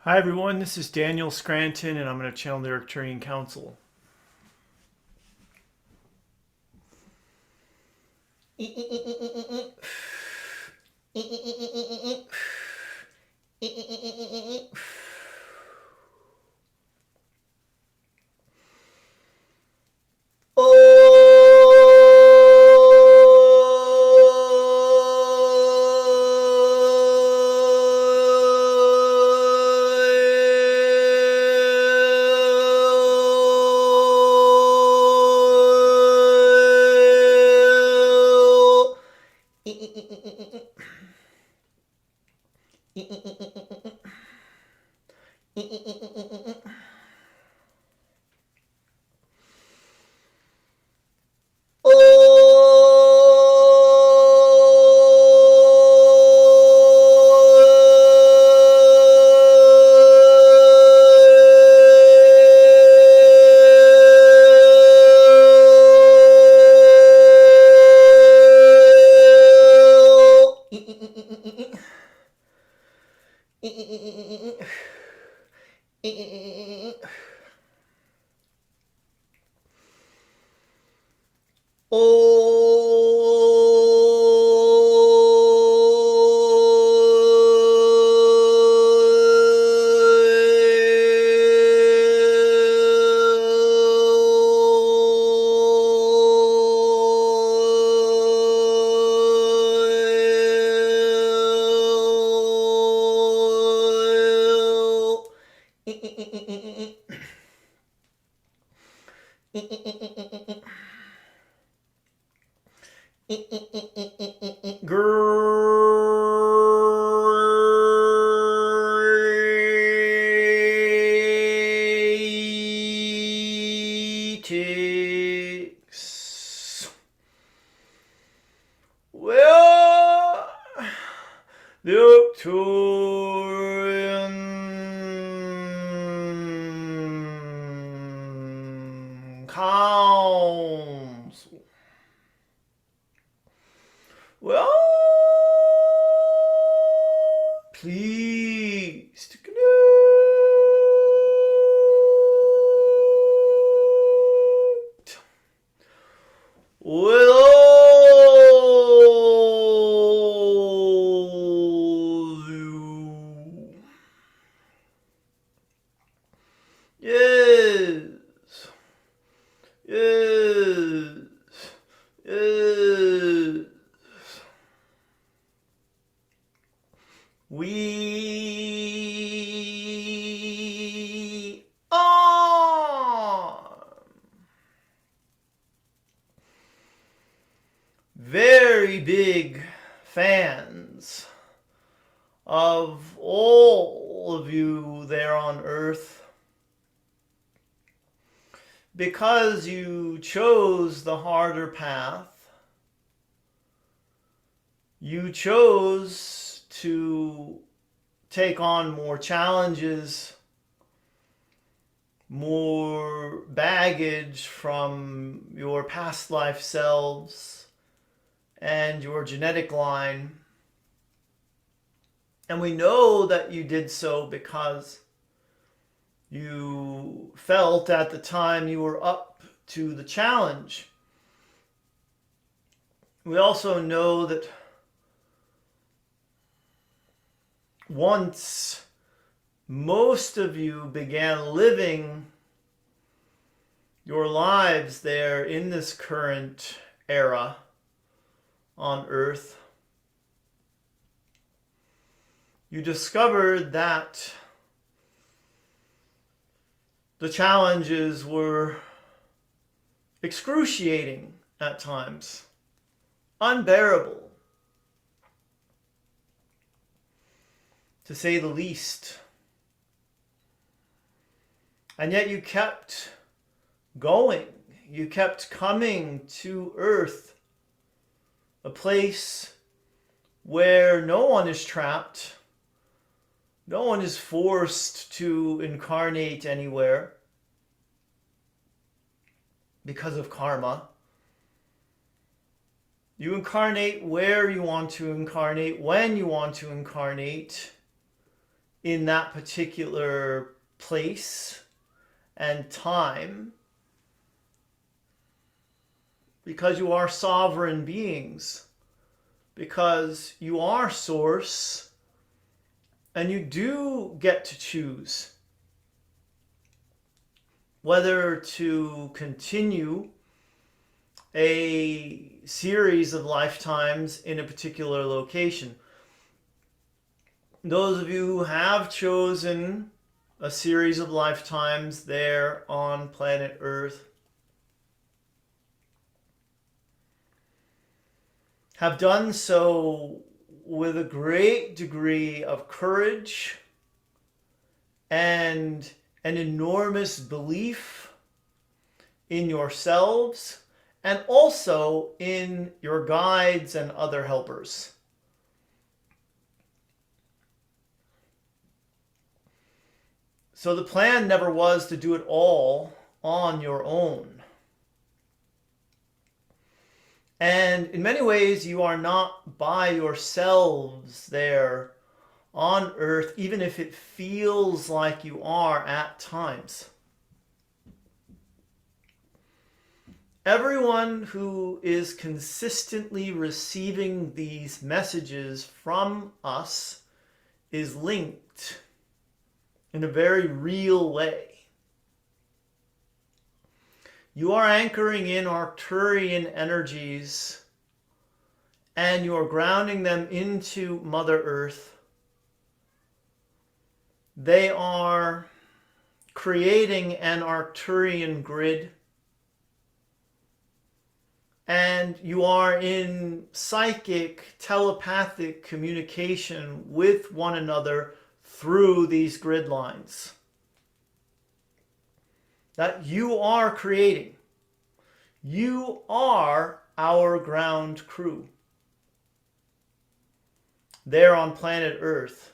Hi everyone, this is Daniel Scranton and I'm going to channel the Arcturian Council. Greetings. Well, the Arcturian Council. Well, pleased to connect with all of you. Yes, yes, yes. We are very big fans of all of you there on Earth because you chose the harder path. You chose to take on more challenges, more baggage from your past life selves and your genetic line. And we know that you did so because you felt at the time you were up to the challenge. We also know that once most of you began living your lives there in this current era on Earth, you discovered that the challenges were excruciating at times, unbearable, to say the least. And yet you kept going. You kept coming to Earth, a place where no one is trapped. No one is forced to incarnate anywhere because of karma. You incarnate where you want to incarnate, when you want to incarnate, in that particular place and time, because you are sovereign beings, because you are source, and you do get to choose whether to continue a series of lifetimes in a particular location. Those of you who have chosen a series of lifetimes there on planet Earth have done so with a great degree of courage and an enormous belief in yourselves and also in your guides and other helpers. So the plan never was to do it all on your own. And in many ways, you are not by yourselves there on Earth, even if it feels like you are at times. Everyone who is consistently receiving these messages from us is linked in a very real way. You are anchoring in Arcturian energies and you are grounding them into Mother Earth. They are creating an Arcturian grid, and you are in psychic, telepathic communication with one another through these grid lines that you are creating. You are our ground crew there on planet Earth,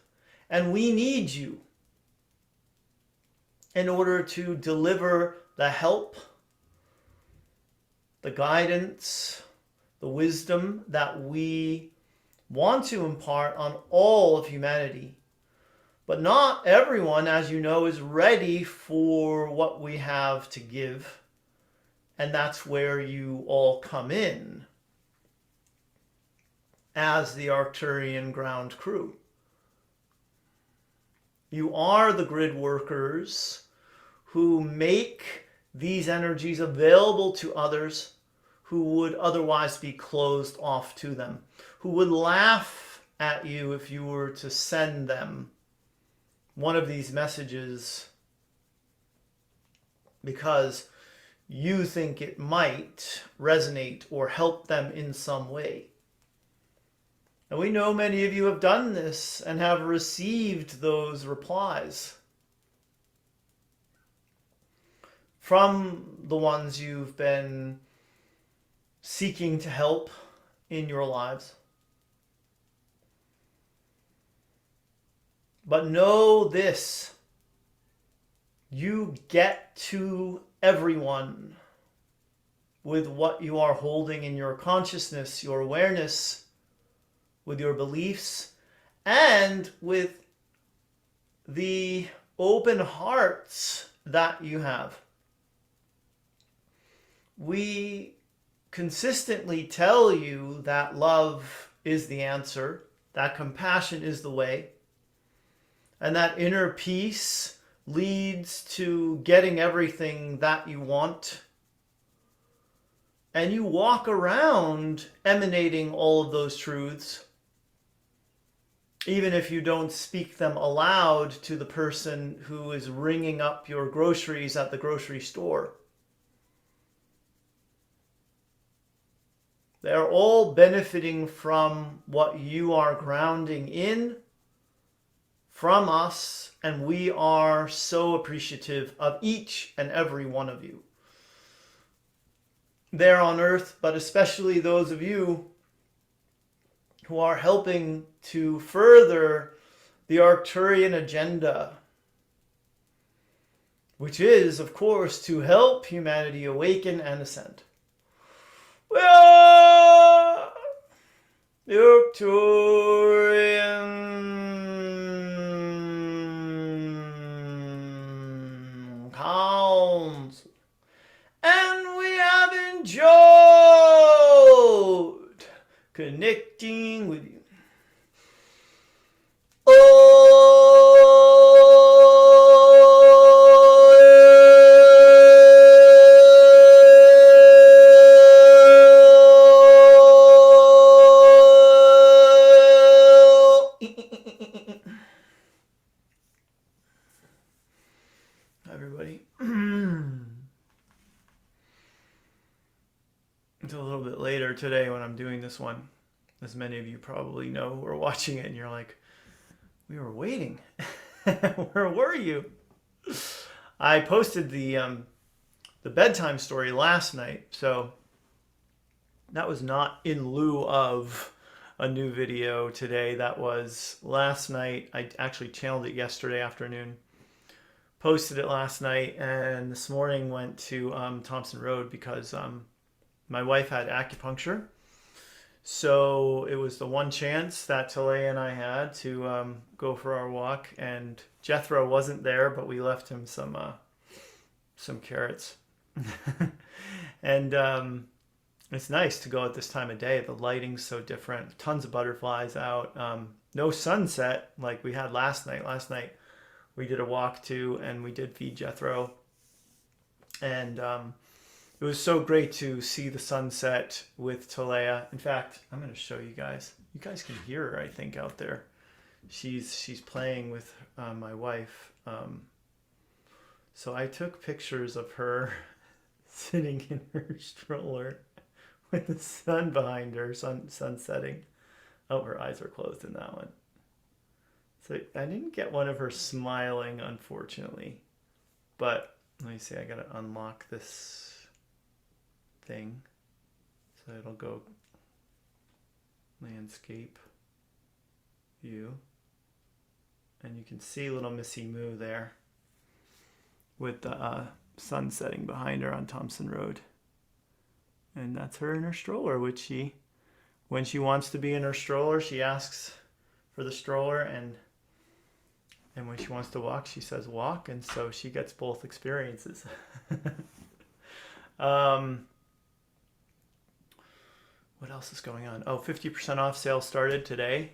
and we need you in order to deliver the help, the guidance, the wisdom that we want to impart on all of humanity. But not everyone, as you know, is ready for what we have to give. And that's where you all come in as the Arcturian ground crew. You are the grid workers who make these energies available to others who would otherwise be closed off to them, who would laugh at you if you were to send them one of these messages because you think it might resonate or help them in some way. And we know many of you have done this and have received those replies from the ones you've been seeking to help in your lives. But know this, you get to everyone with what you are holding in your consciousness, your awareness, with your beliefs, and with the open hearts that you have. We consistently tell you that love is the answer, that compassion is the way, and that inner peace leads to getting everything that you want. And you walk around emanating all of those truths, even if you don't speak them aloud to the person who is ringing up your groceries at the grocery store. They're all benefiting from what you are grounding in from us, and we are so appreciative of each and every one of you there on Earth, but especially those of you who are helping to further the Arcturian agenda, which is, of course, to help humanity awaken and ascend. We are the Arcturian connecting with you. Everybody. It's a little bit later today when I'm doing this one. As many of you probably know who are watching it, and you're like, we were waiting. Where were you? I posted the bedtime story last night, so that was not in lieu of a new video today. That was last night. I actually channeled it yesterday afternoon. Posted it last night, and this morning went to Thompson Road because my wife had acupuncture. So it was the one chance that Talay and I had to go for our walk, and Jethro wasn't there, but we left him some carrots. And it's nice to go at this time of day. The lighting's so different. Tons of butterflies out. No sunset like we had last night. Last night we did a walk too, and we did feed Jethro. And it was so great to see the sunset with Talaya. In fact, I'm going to show you guys. You guys can hear her, I think, out there. She's playing with my wife. So I took pictures of her sitting in her stroller with the sun behind her, sun setting. Oh, her eyes are closed in that one. So I didn't get one of her smiling, unfortunately. But let me see, I got to unlock this thing, so it'll go landscape view, and you can see little Missy Moo there with the sun setting behind her on Thompson Road, and that's her in her stroller, which when she wants to be in her stroller, she asks for the stroller, and when she wants to walk, she says walk, and so she gets both experiences. What else is going on? Oh, 50% off sale started today.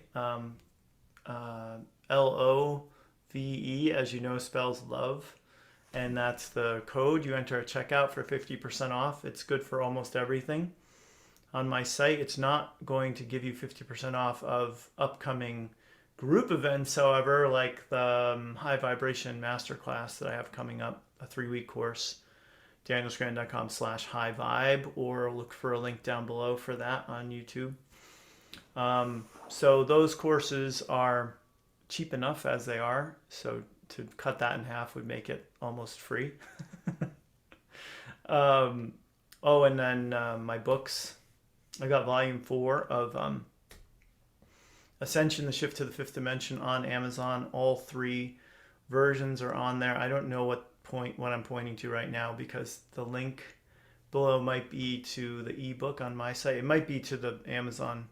LOVE, as you know, spells love. And that's the code you enter at checkout for 50% off. It's good for almost everything. On my site, it's not going to give you 50% off of upcoming group events, however, like the High Vibration Masterclass that I have coming up, a 3-week course. danielscranton.com/highvibe, or look for a link down below for that on YouTube. So those courses are cheap enough as they are, so to cut that in half would make it almost free. And then my books. I got volume 4 of Ascension, the Shift to the Fifth Dimension on Amazon. All 3 versions are on there. I don't know what I'm pointing to right now, because the link below might be to the ebook on my site. It might be to the Amazon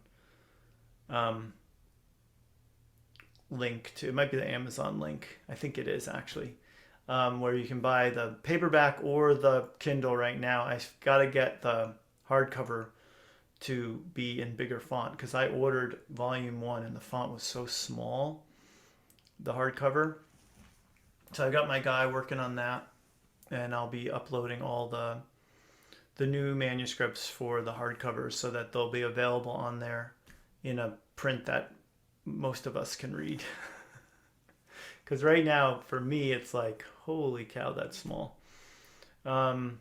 link to. It might be the Amazon link. I think it is actually, where you can buy the paperback or the Kindle right now. I got to get the hardcover to be in bigger font, because I ordered volume 1 and the font was so small, the hardcover. So I got my guy working on that, and I'll be uploading all the new manuscripts for the hardcovers so that they'll be available on there in a print that most of us can read. Because right now, for me, it's like, holy cow, that's small. That's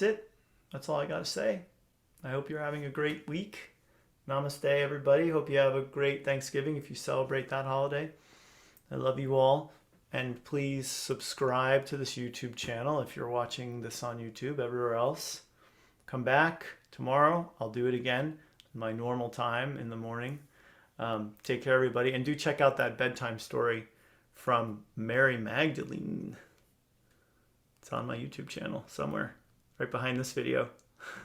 it. That's all I got to say. I hope you're having a great week. Namaste, everybody. Hope you have a great Thanksgiving if you celebrate that holiday. I love you all, and please subscribe to this YouTube channel if you're watching this on YouTube. Everywhere else, come back tomorrow. I'll do it again in my normal time in the morning. Take care, everybody, and do check out that bedtime story from Mary Magdalene. It's on my YouTube channel somewhere, right behind this video.